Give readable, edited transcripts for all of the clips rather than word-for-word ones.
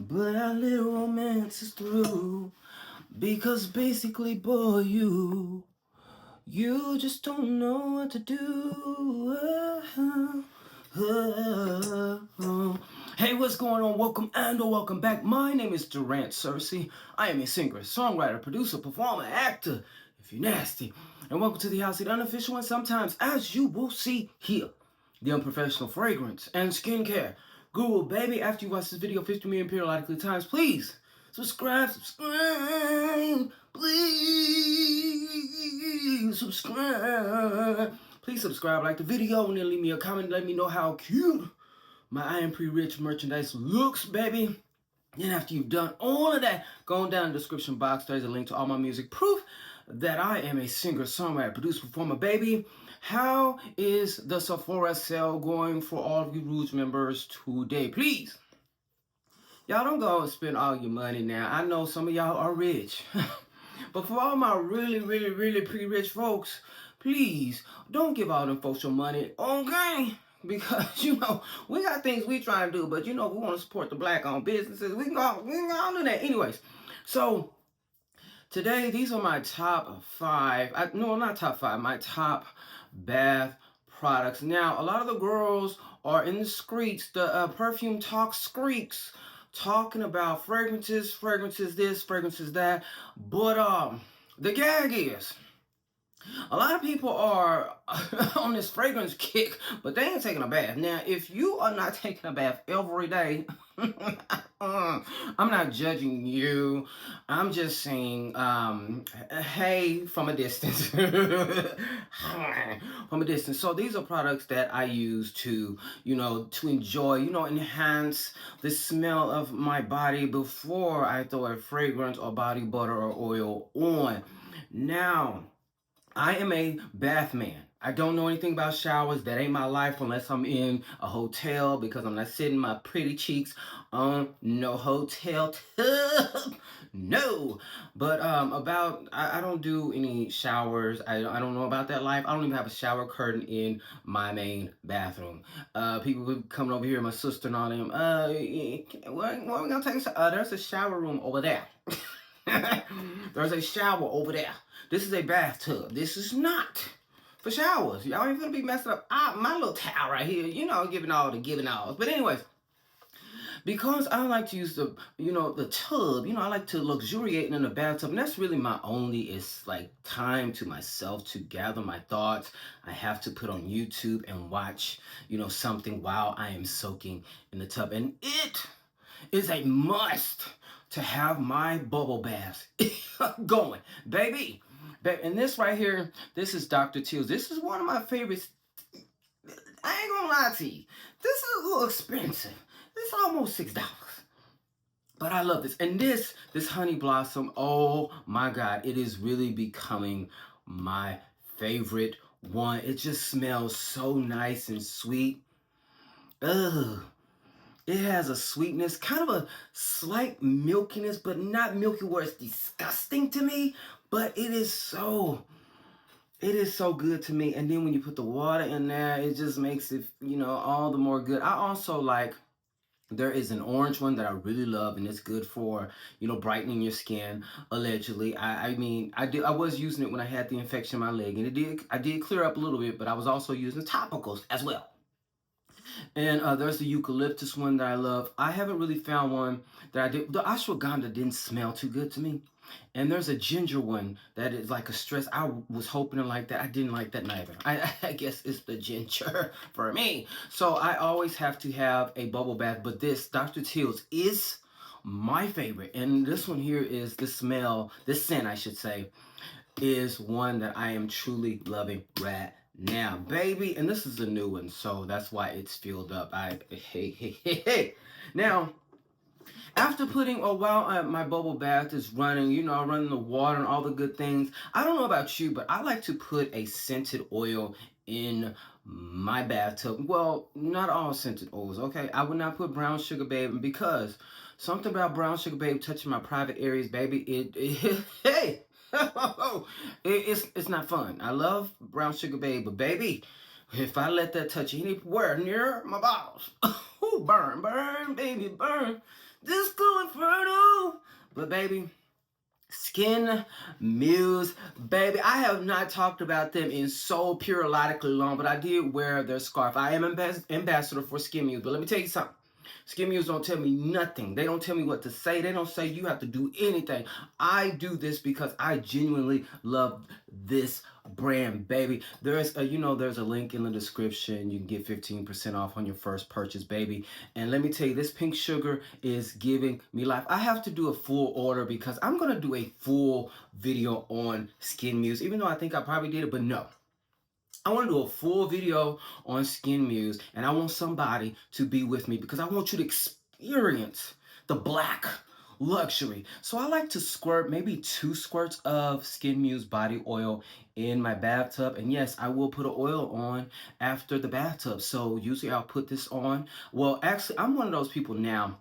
But our little romance is through. Because basically, boy, you just don't know what to do. Hey, what's going on? Welcome or welcome back. My name is Durant Cersei. I am a singer, songwriter, producer, performer, actor, if you're nasty. And welcome to the house, the unofficial and sometimes, as you will see here, the unprofessional fragrance and skincare guru, baby. After you watch this video 50 million periodically times, please subscribe, please subscribe. Please subscribe, like the video, and then leave me a comment. Let me know how cute my I Am Pretty Rich merchandise looks, baby. Then after you've done all of that, go on down in the description box. There's a link to all my music, proof that I am a singer, songwriter, producer, performer, baby. How is the Sephora sale going for all of you Rouge members today? Please, y'all don't go and spend all your money now. I know some of y'all are rich. But for all my really pretty rich folks, please don't give all them folks your money, okay? Because, we got things we try to do, but, we want to support the black-owned businesses. We can go do that. Anyways, so today, these are my top 5. No, not top 5. My top bath products. Now, a lot of the girls are in the streets, the perfume talk streaks, talking about fragrances this, fragrances that. But the gag is, a lot of people are on this fragrance kick, but they ain't taking a bath. Now, if you are not taking a bath every day, I'm not judging you. I'm just saying, hey, from a distance. From a distance. So these are products that I use to, to enjoy, enhance the smell of my body before I throw a fragrance or body butter or oil on. Now, I am a bath man. I don't know anything about showers. That ain't my life unless I'm in a hotel, because I'm not sitting my pretty cheeks on no hotel tub. No. But I don't do any showers. I don't know about that life. I don't even have a shower curtain in my main bathroom. People coming over here, my sister and all them, where are we gonna take a there's a shower room over there. There's a shower over there. This is a bathtub. This is not for showers. Y'all ain't gonna be messing up my little towel right here, giving alls. But anyways, because I like to use the, the tub, I like to luxuriate in the bathtub, and that's really my only, it's like time to myself to gather my thoughts. I have to put on YouTube and watch, something while I am soaking in the tub, and it is a must to have my bubble bath going, baby. And this right here, this is Dr. Teal's. This is one of my favorites. I ain't gonna lie to you. This is a little expensive. This is almost $6. But I love this. And this honey blossom, oh my God, it is really becoming my favorite one. It just smells so nice and sweet. Ugh. It has a sweetness, kind of a slight milkiness, but not milky where it's disgusting to me. But it is so good to me. And then when you put the water in there, it just makes it, all the more good. I also like, there is an orange one that I really love, and it's good for, brightening your skin, allegedly. I was using it when I had the infection in my leg, and I did clear up a little bit, but I was also using topicals as well. And there's the eucalyptus one that I love. I haven't really found one that I did. The ashwagandha didn't smell too good to me. And there's a ginger one that is like a stress. I was hoping to like that. I didn't like that neither. I guess it's the ginger for me. So I always have to have a bubble bath. But this Dr. Teal's is my favorite. And this one here is this scent, I should say, is one that I am truly loving right now, baby. And this is a new one, so that's why it's filled up. Hey. Now, after putting while my bubble bath is running, running the water and all the good things, I don't know about you, but I like to put a scented oil in my bathtub. Well, not all scented oils, okay? I would not put brown sugar babe, because something about brown sugar babe touching my private areas, baby, hey, it's not fun. I love brown sugar babe, but baby, If I let that touch anywhere near my balls, ooh, burn, burn, baby, burn. Disco Inferno. But baby, Skin Muse, baby. I have not talked about them in so periodically long, but I did wear their scarf. I am ambassador for Skin Muse, but let me tell you something. Skin Muse don't tell me nothing. They don't tell me what to say. They don't say you have to do anything. I do this because I genuinely love this brand, baby. There's a, there's a link in the description. You can get 15% off on your first purchase, baby. And let me tell you, this pink sugar is giving me life. I have to do a full order because I'm gonna do a full video on Skin Muse, even though I think I probably did it, but no. I want to do a full video on Skin Muse, and I want somebody to be with me because I want you to experience the black luxury. So I like to squirt maybe 2 squirts of Skin Muse body oil in my bathtub. And yes, I will put an oil on after the bathtub. So usually I'll put this on. Well, actually, I'm one of those people now.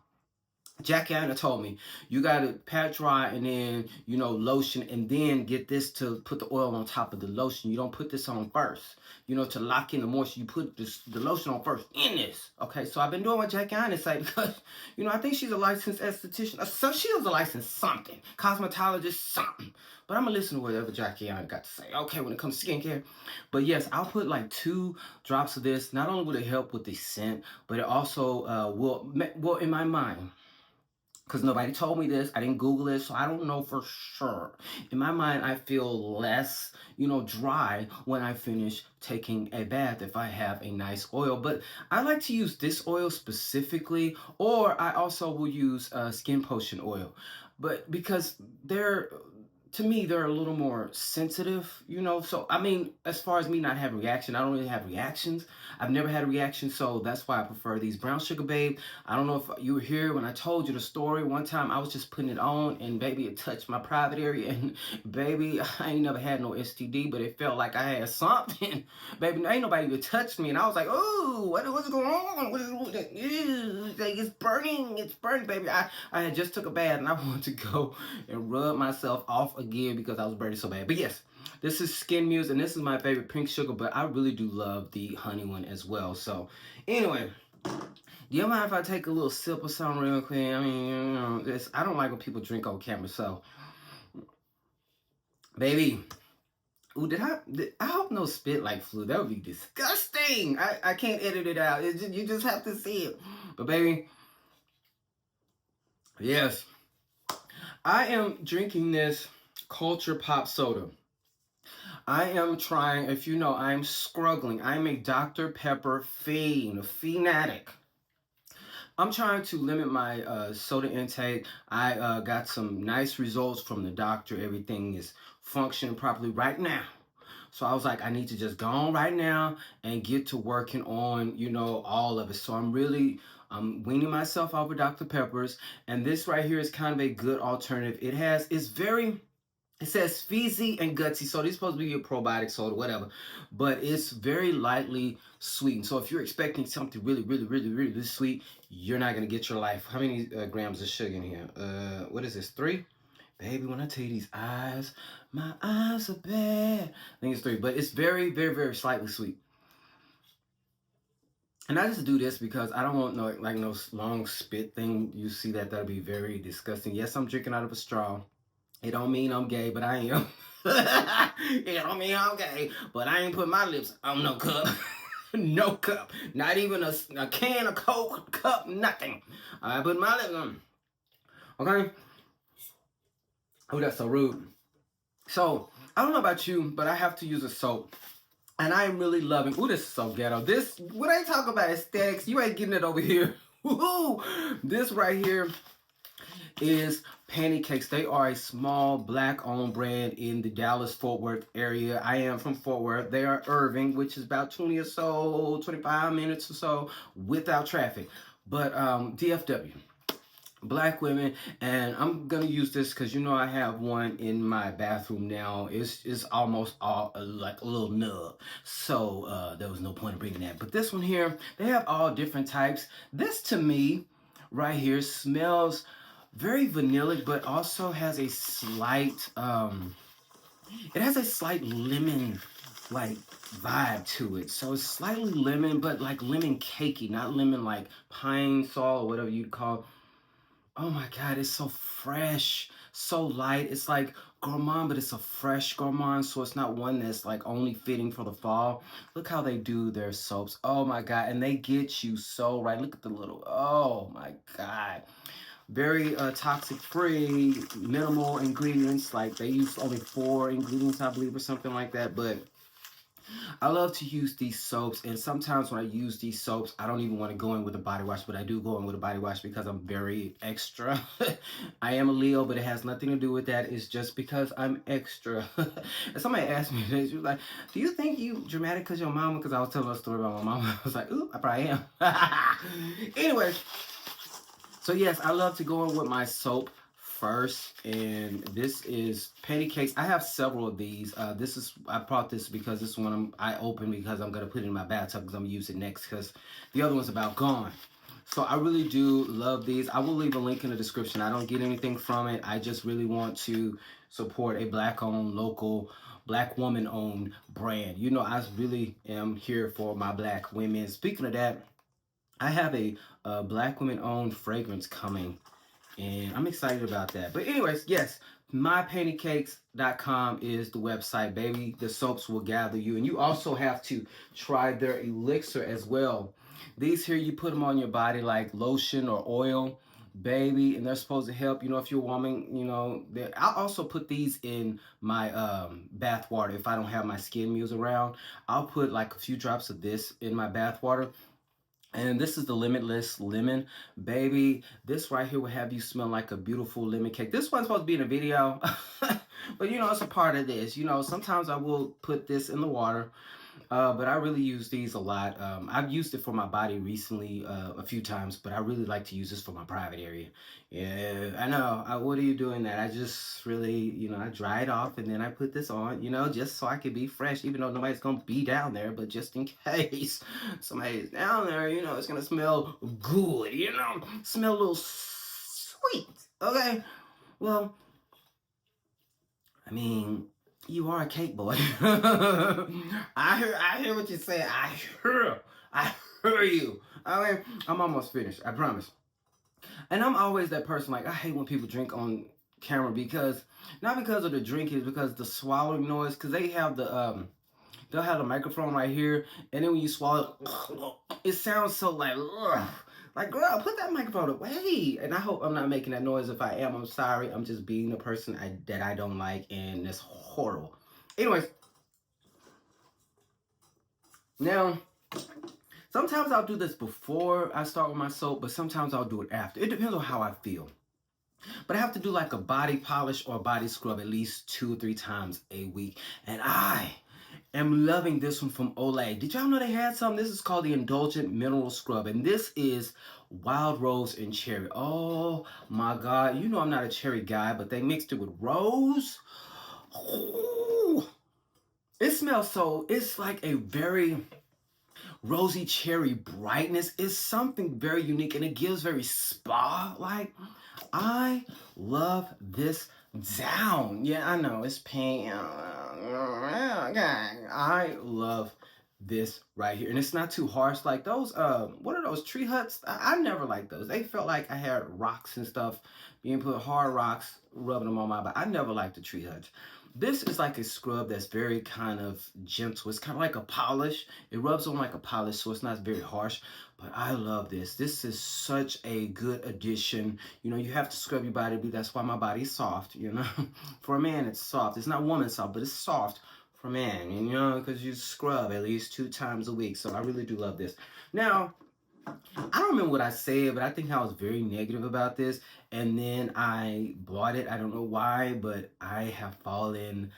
Jackie Anna told me, you got to pat dry and then, lotion, and then get this to put the oil on top of the lotion. You don't put this on first, to lock in the moisture. You put the lotion on first in this. Okay, so I've been doing what Jackie Anna said because, I think she's a licensed esthetician. So she is a licensed something, cosmetologist, something. But I'm going to listen to whatever Jackie Anna got to say, okay, when it comes to skincare. But yes, I'll put like 2 drops of this. Not only will it help with the scent, but it also will, in my mind, because nobody told me this. I didn't Google it, so I don't know for sure. In my mind, I feel less, dry when I finish taking a bath if I have a nice oil. But I like to use this oil specifically, or I also will use Skin Potion oil. But because to me, they're a little more sensitive, So, I mean, as far as me not having reaction, I don't really have reactions. I've never had a reaction, so that's why I prefer these. Brown Sugar Babe, I don't know if you were here when I told you the story. One time, I was just putting it on, and baby, it touched my private area, and baby, I ain't never had no STD, but it felt like I had something. Baby, ain't nobody even touched me, and I was like, oh, what's going on? It's burning, baby. I had just took a bath, and I wanted to go and rub myself off again because I was burning so bad. But yes, this is Skin Muse, and this is my favorite pink sugar, but I really do love the honey one as well. So anyway, do you mind if I take a little sip of something real quick? I mean, I don't like when people drink on camera. So baby, ooh, I hope no spit like flu. That would be disgusting. I can't edit it out. You just have to see it. But baby, yes, I am drinking this Culture Pop soda. I am trying, if you know, I'm struggling. I'm a Dr. Pepper fiend, a fanatic. I'm trying to limit my soda intake. I got some nice results from the doctor. Everything is functioning properly right now. So I was like, I need to just go on right now and get to working on, all of it. So I'm weaning myself off of Dr. Pepper's. And this right here is kind of a good alternative. It says fizzy and gutsy, so this is supposed to be a probiotic soda, whatever. But it's very lightly sweetened. So if you're expecting something really, really, really, really sweet, you're not going to get your life. How many grams of sugar in here? What is this, 3? Baby, when I tell you these eyes, my eyes are bad. I think it's 3, but it's very, very, very slightly sweet. And I just do this because I don't want no long spit thing. You see that'll be very disgusting. Yes, I'm drinking out of a straw. It don't mean I'm gay, but I am. It don't mean I'm gay, but I ain't put my lips on no cup. No cup. Not even a can of Coke cup, nothing. I put my lips on. Okay? Oh, that's so rude. So, I don't know about you, but I have to use a soap. And I'm really loving, ooh, this is so ghetto. When I talk about aesthetics, you ain't getting it over here. Woo-hoo. This right here is Panty Cakes. They are a small black-owned brand in the Dallas-Fort Worth area. I am from Fort Worth. They are Irving, which is about 20 or so, 25 minutes or so without traffic. But DFW. Black women, and I'm gonna use this because I have one in my bathroom now. It's almost all like a little nub, so there was no point in bringing that. But this one here, they have all different types. This to me right here smells very vanillic, but also has a slight lemon like vibe to it. So it's slightly lemon, but like lemon cakey, not lemon like pine sol or whatever you'd call. Oh my God, it's so fresh, so light. It's like gourmand, but it's a fresh gourmand, so it's not one that's like only fitting for the fall. Look how they do their soaps. Oh my God, and they get you so right. Look at the little, oh my God. Very toxic free, minimal ingredients. Like they use only 4 ingredients, I believe, or something like that. But I love to use these soaps, and sometimes when I use these soaps, I don't even want to go in with a body wash, but I do go in with a body wash because I'm very extra. I am a Leo, but it has nothing to do with that. It's just because I'm extra. And somebody asked me this, she was like, "Do you think you dramatic because your mama?" Because I was telling a story about my mama. I was like, "Ooh, I probably am." Anyway, so yes, I love to go in with my soap first, and this is Panty Cakes. I have several of these. This is I brought this because this one I opened because I'm gonna put it in my bathtub because I'm gonna use it next because the other one's about gone. So I really do love these. I will leave a link in the description. I don't get anything from it. I just really want to support a black-owned, local, black woman-owned brand. You know, I really am here for my black women. Speaking of that, I have a black women owned fragrance coming, and I'm excited about that. But anyways, yes, mypantycakes.com is the website, baby. The soaps will gather you, and you also have to try their elixir as well. These here, you put them on your body like lotion or oil, baby, and they're supposed to help. You know, if you're a woman, you know, I'll also put these in my bath water if I don't have my SKNMUSE around. I'll put like a few drops of this in my bath water, and this is the Limitless Lemon. Baby, this right here will have you smell like a beautiful lemon cake. This one's supposed to be in a video, but you know, it's a part of this. You know, sometimes I will put this in the water, but I really use these a lot. I've used it for my body recently a few times, but I really like to use this for my private area. Yeah, I know. What are you doing that? I just really, you know, I dry it off and then I put this on, you know, just so I can be fresh, even though nobody's going to be down there, but just in case somebody's down there, you know, it's going to smell good, you know, smell a little sweet. Okay. Well, I mean, you are a cake boy. I hear what you say. I hear you. I mean, I'm almost finished. I promise. And I'm always that person. Like I hate when people drink on camera because not because of the drinking, it's because the swallowing noise. Because they have they'll have the microphone right here, and then when you swallow, it sounds so like, ugh. Like, girl, put that microphone away. And I hope I'm not making that noise. If I am, I'm sorry. I'm just being the person that I don't like, and it's horrible. Anyways, now, sometimes I'll do this before I start with my soap, but sometimes I'll do it after. It depends on how I feel. But I have to do like a body polish or a body scrub at least 2 or 3 times a week. And I am loving this one from Olay. Did y'all know they had some? This is called the Indulgent Mineral Scrub. And this is wild rose and cherry. Oh my God. You know I'm not a cherry guy, but they mixed it with rose. Ooh. It smells so, it's like a very rosy cherry brightness. It's something very unique, and it gives very spa-like. I love this down. Yeah, I know it's pain. I love this right here, and it's not too harsh like those. What are those tree huts? I never liked those. They felt like I had rocks and stuff being put, hard rocks, rubbing them on my body. I never liked the tree huts. This is like a scrub that's very kind of gentle. It's kind of like a polish. It rubs on like a polish, so it's not very harsh. But I love this. This is such a good addition. You know, you have to scrub your body. That's why my body's soft, you know. For a man, it's soft. It's not woman soft, but it's soft for man, you know, because you scrub at least 2 times a week. So I really do love this. Now, I don't remember what I said, but I think I was very negative about this. And then I bought it. I don't know why, but I've fallen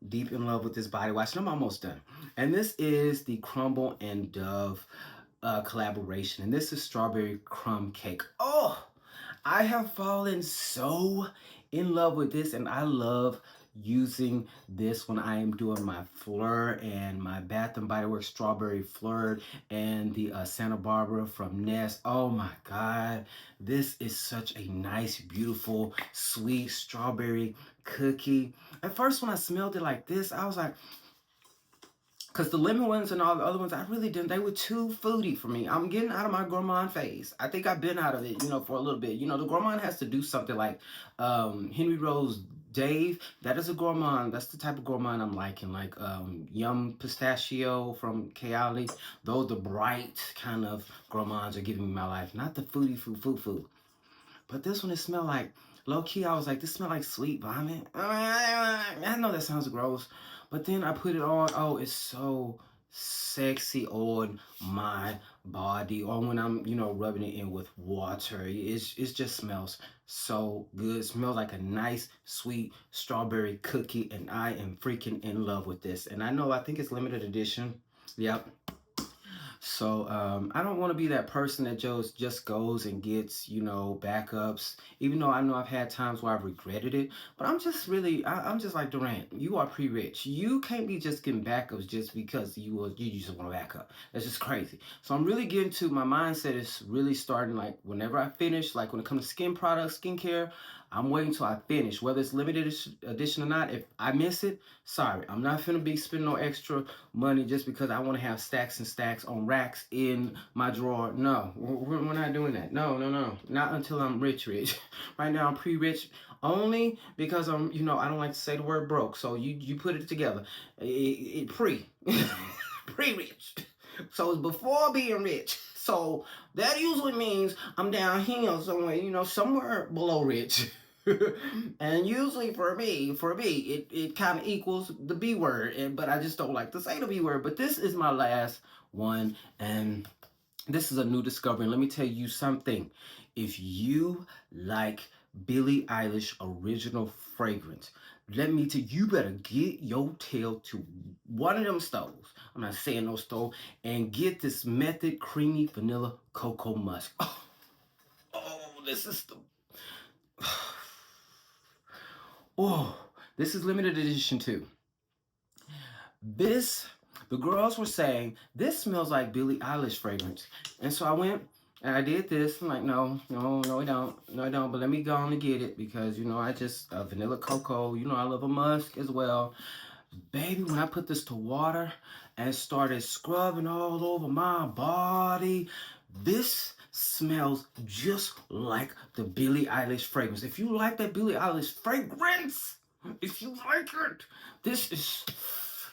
deep in love with this body wash. And I'm almost done. And this is the Crumble and Dove collaboration. And this is Strawberry Crumb Cake. Oh, I have fallen so in love with this, and I love using this when I am doing my Fleur and my Bath and Body Works Strawberry Fleur and the Santa Barbara from Nest. Oh my God, this is such a nice, beautiful, sweet strawberry cookie. At first, when I smelled it like this, I was like, Because the lemon ones and all the other ones, I really didn't. They were too foodie for me. I'm getting out of my gourmand phase. I think I've been out of it, for a little bit. The gourmand has to do something like Henry Rose Dave. That is a gourmand. That's the type of gourmand I'm liking. Like Yum Pistachio from Kayali. Those the bright kind of gourmands are giving me my life. Not the foodie food. But this one, it smelled like, low key, I was like, this smelled like sweet vomit. I know that sounds gross. But then I put it on. Oh, it's so sexy on my body. Or when I'm, rubbing it in with water. It just smells so good. It smells like a nice, sweet strawberry cookie. And I am freaking in love with this. And I think it's limited edition. Yep. So I don't want to be that person that just goes and gets, backups. Even though I know I've had times where I've regretted it, but I'm just really, I'm just like Durant. You are pre-rich. You can't be just getting backups just because you just want to back up. That's just crazy. So I'm really getting to my mindset is really starting like whenever I finish, like when it comes to skin products, skincare. I'm waiting till I finish, whether it's limited edition or not. If I miss it, sorry. I'm not finna be spending no extra money just because I want to have stacks and stacks on racks in my drawer. No, we're not doing that. No. Not until I'm rich. Right now, I'm pre-rich only because I'm, I don't like to say the word broke. So you put it together. Pre-rich. So it's before being rich. So that usually means I'm downhill somewhere, somewhere below rich. And usually for me, it kind of equals the B word. But I just don't like to say the B word. But this is my last one. And this is a new discovery. And let me tell you something. If you like Billie Eilish original fragrance, let me tell you, better get your tail to one of them stores. I'm not saying no store. And get this Method Creamy Vanilla Cocoa Musk. Oh, this is the... Oh, this is limited edition too. The girls were saying, this smells like Billie Eilish fragrance. And so I went and I did this. I'm like, no, it don't. But let me go on and get it because, I just, vanilla cocoa, I love a musk as well. Baby, when I put this to water and started scrubbing all over my body, this smells just like the Billie Eilish fragrance. If you like that Billie Eilish fragrance, if you like it, this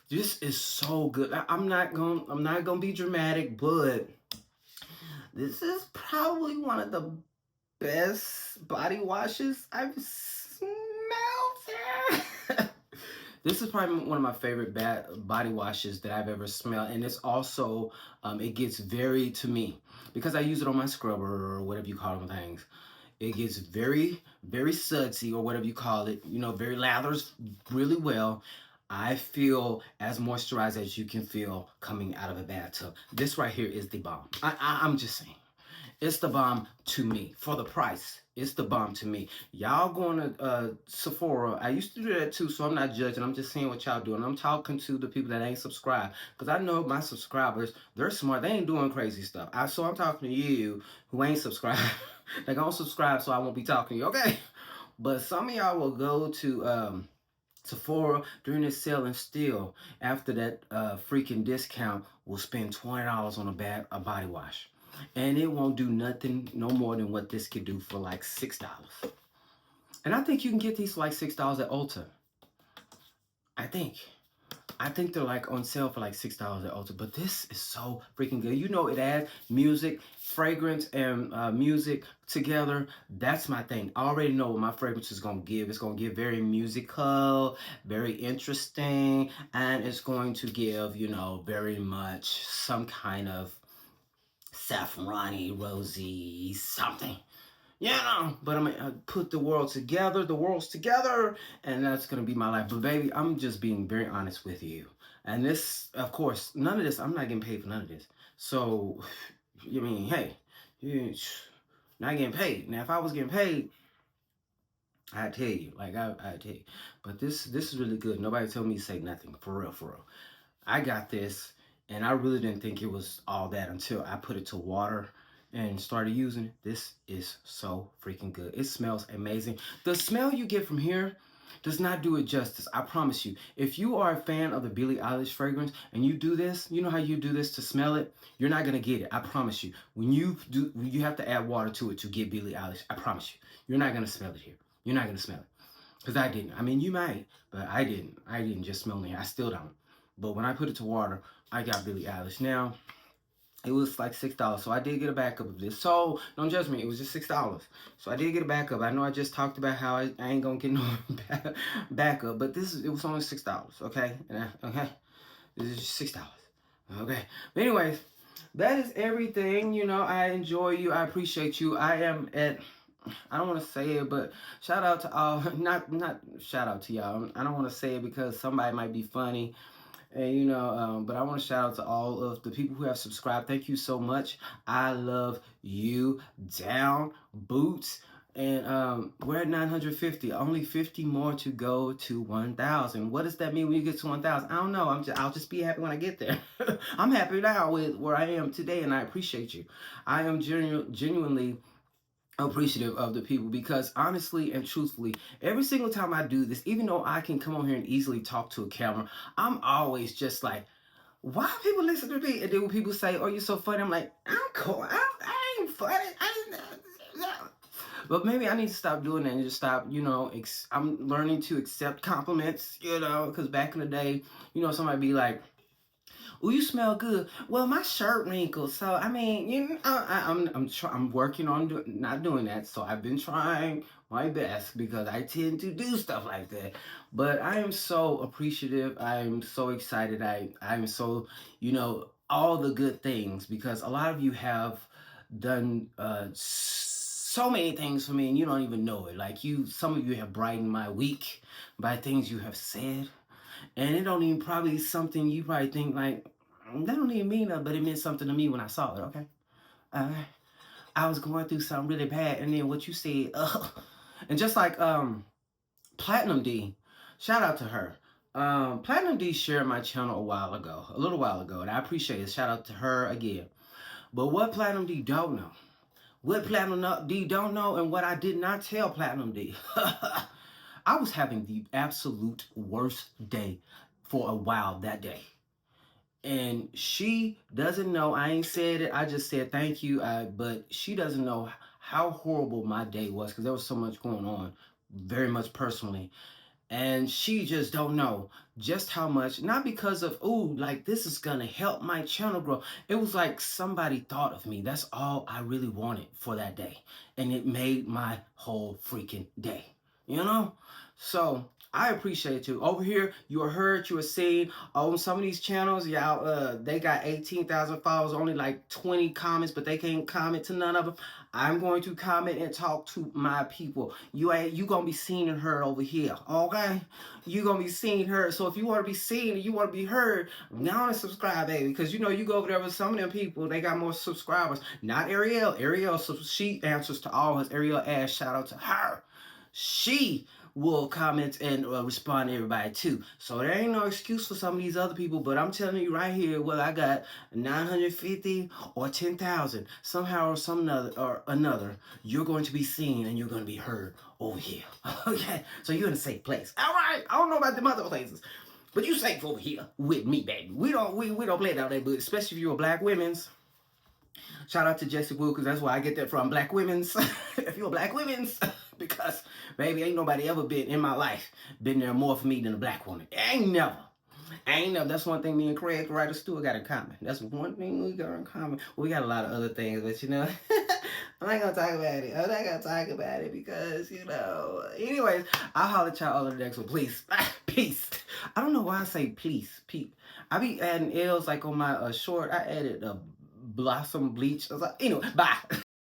is so good. I'm not gonna be dramatic, but this is probably one of the best body washes I've smelled. This is probably one of my favorite body washes that I've ever smelled. And it's also, it gets very, to me, because I use it on my scrubber or whatever you call them things. It gets very, very sudsy or whatever you call it. Very lathers really well. I feel as moisturized as you can feel coming out of a bathtub. This right here is the bomb. I'm just saying. It's the bomb to me. For the price, it's the bomb to me. Y'all going to Sephora. I used to do that too, so I'm not judging. I'm just saying what y'all doing. I'm talking to the people that ain't subscribed. Because I know my subscribers, they're smart. They ain't doing crazy stuff. So I'm talking to you who ain't subscribed. They're going to subscribe so I won't be talking to you, okay? But some of y'all will go to Sephora during this sale and still, after that freaking discount, will spend $20 on a body wash. And it won't do nothing no more than what this could do for like $6. And I think you can get these for like $6 at Ulta. I think they're like on sale for like $6 at Ulta. But this is so freaking good. It adds music, fragrance, and music together. That's my thing. I already know what my fragrance is going to give. It's going to give very musical, very interesting, and it's going to give, very much some kind of saffron-y, rosy, something. But I'm gonna put the worlds together, and that's gonna be my life. But baby, I'm just being very honest with you. And this, of course, none of this, I'm not getting paid for none of this. So, hey, you're not getting paid. Now, if I was getting paid, I'd tell you, I'd tell you. But this is really good. Nobody told me to say nothing, for real. I got this. And I really didn't think it was all that until I put it to water and started using it. This is so freaking good. It smells amazing. The smell you get from here does not do it justice. I promise you. If you are a fan of the Billie Eilish fragrance and you do this, you know how you do this to smell it? You're not gonna get it. I promise you. When you have to add water to it to get Billie Eilish. I promise you. You're not gonna smell it here. You're not gonna smell it. Because I didn't. I mean, you might, but I didn't. I didn't just smell it here. I still don't. But when I put it to water, I got Billie Eilish. Now, it was like $6. So I did get a backup of this. So don't judge me. It was just $6. So I did get a backup. I know I just talked about how I ain't gonna get no backup, but it was only $6. Okay, okay. This is just $6. Okay. But anyways, that is everything. You know, I enjoy you. I appreciate you. I am at. I don't want to say it, but shout out to all. Not shout out to y'all. I don't want to say it because somebody might be funny. And you know, but I want to shout out to all of the people who have subscribed. Thank you so much. I love you. Down boots. And we're at 950. Only 50 more to go to 1,000. What does that mean when you get to 1,000? I don't know. I'll just be happy when I get there. I'm happy now with where I am today, and I appreciate you. I am genuinely appreciative of the people, because honestly and truthfully, every single time I do this, even though I can come on here and easily talk to a camera, I'm always just like, why people listen to me? And then when people say, oh, you're so funny, I'm like, I'm cool. I ain't funny. But maybe I need to stop doing that and just stop, you know, I'm learning to accept compliments, you know, because back in the day, you know, somebody be like, oh, you smell good. Well, my shirt wrinkles. So I mean, you know, I'm working on not doing that. So I've been trying my best, because I tend to do stuff like that. But I am so appreciative. I'm so excited. I'm so, you know, all the good things, because a lot of you have done so many things for me, and you don't even know it. Like some of you have brightened my week by things you have said. And it don't even probably something you probably think like, that don't even mean nothing, but it meant something to me when I saw it, okay? I was going through something really bad, and then what you said, and just like Platinum D, shout out to her. Platinum D shared my channel a little while ago, and I appreciate it. Shout out to her again. But what Platinum D don't know, and what I did not tell Platinum D, I was having the absolute worst day for a while that day. And she doesn't know. I ain't said it. I just said thank you. But she doesn't know how horrible my day was, because there was so much going on, very much personally. And she just don't know just how much, not because of, ooh, like this is going to help my channel grow. It was like somebody thought of me. That's all I really wanted for that day. And it made my whole freaking day, you know? So I appreciate you. Over here, you are heard, you are seen. On some of these channels, y'all, they got 18,000 followers, only like 20 comments, but they can't comment to none of them. I'm going to comment and talk to my people. You gonna be seen and heard over here, okay? You gonna be seen and heard. So if you want to be seen and you want to be heard, now and subscribe, baby. Because you know you go over there with some of them people, they got more subscribers. Not Ariel. Ariel, so she answers to all his Ariel ass. Shout out to her. She will comment and respond to everybody too. So there ain't no excuse for some of these other people, but I'm telling you right here, well, I got 950 or 10,000. Somehow or another, you're going to be seen and you're going to be heard over here. Okay? So you're in a safe place. All right. I don't know about them other places, but you safe over here with me, baby. We don't play it out there, but especially if you're a black women's. Shout out to Jessie Woo, because that's where I get that from. Black women's. If you're a black women's. Because, baby, ain't nobody ever been in my life been there more for me than a black woman. Ain't never. That's one thing me and Craig, the writer Stewart, got in common. That's one thing we got in common. We got a lot of other things, but you know, I'm not going to talk about it. I'm not going to talk about it because, you know. Anyways, I'll holler at y'all all in the next one. Please. Peace. I don't know why I say please. Peep. I be adding L's like on my short. I added a blossom bleach. I was like, anyway, bye.